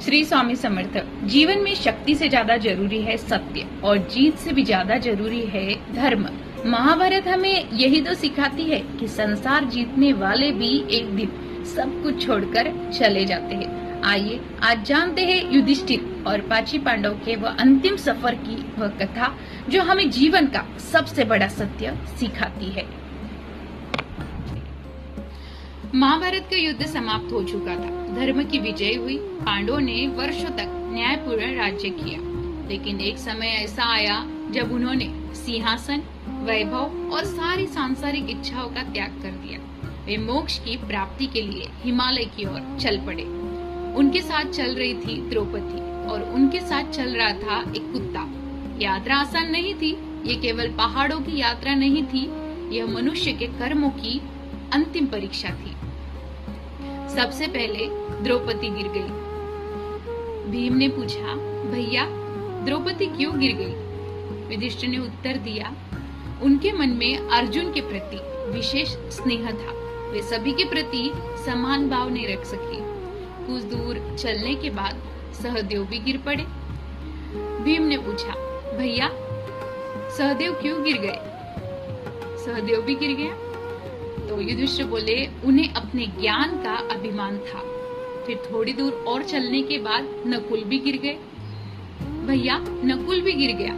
श्री स्वामी समर्थ। जीवन में शक्ति से ज्यादा जरूरी है सत्य और जीत से भी ज्यादा जरूरी है धर्म। महाभारत हमें यही तो सिखाती है कि संसार जीतने वाले भी एक दिन सब कुछ छोड़कर चले जाते हैं। आइए आज जानते हैं युधिष्ठिर और पांची पांडव के वह अंतिम सफर की वह कथा जो हमें जीवन का सबसे बड़ा सत्य सिखाती है। महाभारत का युद्ध समाप्त हो चुका था। धर्म की विजय हुई। पांडवों ने वर्षों तक न्यायपूर्ण राज्य किया, लेकिन एक समय ऐसा आया जब उन्होंने सिंहासन, वैभव और सारी सांसारिक इच्छाओं का त्याग कर दिया। वे मोक्ष की प्राप्ति के लिए हिमालय की ओर चल पड़े। उनके साथ चल रही थी द्रौपदी और उनके साथ चल रहा था एक कुत्ता। यात्रा आसान नहीं थी। ये केवल पहाड़ों की यात्रा नहीं थी, यह मनुष्य के कर्मों की अंतिम परीक्षा थी। सबसे पहले द्रौपदी गिर गई। भीम ने पूछा, भैया द्रौपदी क्यों गिर गई? युधिष्ठिर ने उत्तर दिया, उनके मन में अर्जुन के प्रति विशेष स्नेह था। वे सभी के प्रति समान भाव नहीं रख सके। कुछ दूर चलने के बाद सहदेव भी गिर पड़े। भीम ने पूछा, भैया सहदेव क्यों गिर गए? सहदेव भी गिर गया। तो युधिष्ठिर बोले, उन्हें अपने ज्ञान का अभिमान था। फिर थोड़ी दूर और चलने के बाद नकुल भी गिर गए। भैया नकुल भी गिर गया।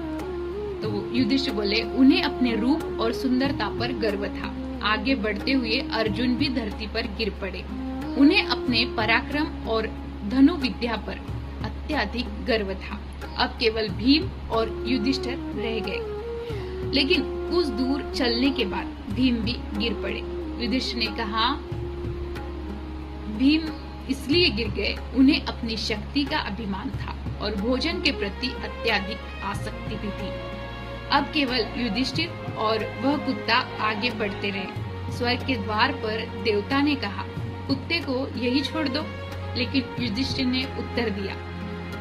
तो युधिष्ठिर बोले, उन्हें अपने रूप और सुंदरता पर गर्व था। आगे बढ़ते हुए अर्जुन भी धरती पर गिर पड़े। उन्हें अपने पराक्रम और धनु विद्या पर अत्यधिक गर्व था। अब केवल भीम और युधिष्ठिर रह गए। लेकिन कुछ दूर चलने के बाद भीम भी गिर पड़े। युधिष्ठिर ने कहा, भीम इसलिए गिर गए, उन्हें अपनी शक्ति का अभिमान था और भोजन के प्रति अत्यधिक आसक्ति भी थी। अब केवल युधिष्ठिर और वह कुत्ता आगे बढ़ते रहे। स्वर्ग के द्वार पर देवता ने कहा, कुत्ते को यही छोड़ दो। लेकिन युधिष्ठिर ने उत्तर दिया,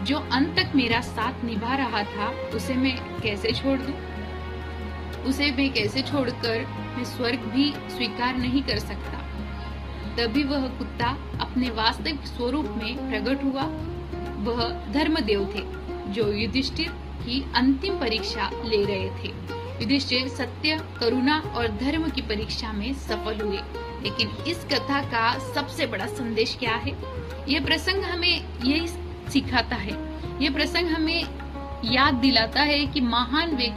जो अंत तक मेरा साथ निभा रहा था उसे मैं कैसे छोड़ दूं? उसे मैं कैसे छोड़कर मैं स्वर्ग भी स्वीकार नहीं कर सकता। तभी वह कुत्ता अपने वास्तविक स्वरूप में प्रकट हुआ। वह धर्मदेव थे जो युधिष्ठिर की अंतिम परीक्षा ले रहे थे। युधिष्ठिर सत्य, करुणा और धर्म की परीक्षा में सफल हुए। लेकिन इस कथा का सबसे बड़ा संदेश क्या है? यह प्रसंग हमें यही सिखाता है। यह प्रसंग हमें याद दिलाता है कि महान व्यक्ति